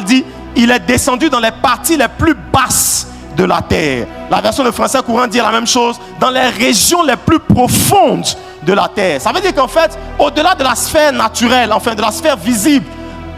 dit, il est descendu dans les parties les plus basses de la terre. La version de français courant dit la même chose, dans les régions les plus profondes de la terre. Ça veut dire qu'en fait, au-delà de la sphère naturelle, enfin de la sphère visible,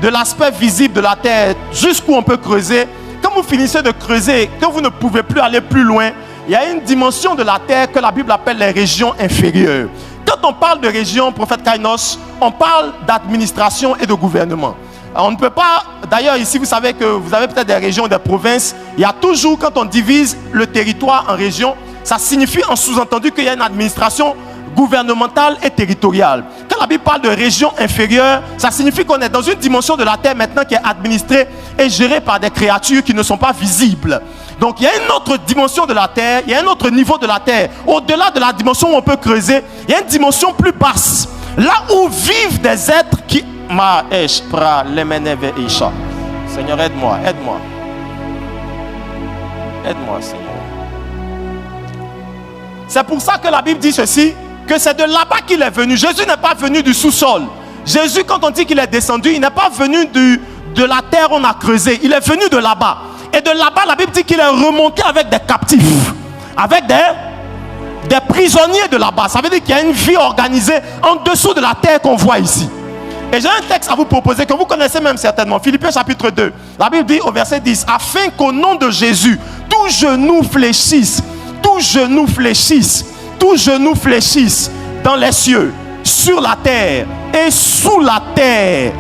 de l'aspect visible de la terre, jusqu'où on peut creuser, quand vous finissez de creuser, que vous ne pouvez plus aller plus loin, il y a une dimension de la terre que la Bible appelle les régions inférieures. Quand on parle de région, prophète Kainos, on parle d'administration et de gouvernement. On ne peut pas, d'ailleurs ici vous savez que vous avez peut-être des régions, des provinces, il y a toujours, quand on divise le territoire en régions, ça signifie en sous-entendu qu'il y a une administration gouvernementale et territoriale. Quand la Bible parle de région inférieure, ça signifie qu'on est dans une dimension de la terre maintenant qui est administrée et gérée par des créatures qui ne sont pas visibles. Donc il y a une autre dimension de la terre, il y a un autre niveau de la terre. Au-delà de la dimension où on peut creuser, il y a une dimension plus basse. Là où vivent des êtres qui... Seigneur, aide-moi, aide-moi. Aide-moi, Seigneur. C'est pour ça que la Bible dit ceci, que c'est de là-bas qu'il est venu. Jésus n'est pas venu du sous-sol. Jésus, quand on dit qu'il est descendu, il n'est pas venu de la terre où on a creusé. Il est venu de là-bas. Et de là-bas, la Bible dit qu'il est remonté avec des captifs, avec des prisonniers de là-bas. Ça veut dire qu'il y a une vie organisée en dessous de la terre qu'on voit ici. Et j'ai un texte à vous proposer que vous connaissez même certainement. Philippiens chapitre 2. La Bible dit au verset 10, afin qu'au nom de Jésus, tout genou fléchisse, tout genou fléchisse, tout genou fléchisse dans les cieux, sur la terre et sous la terre.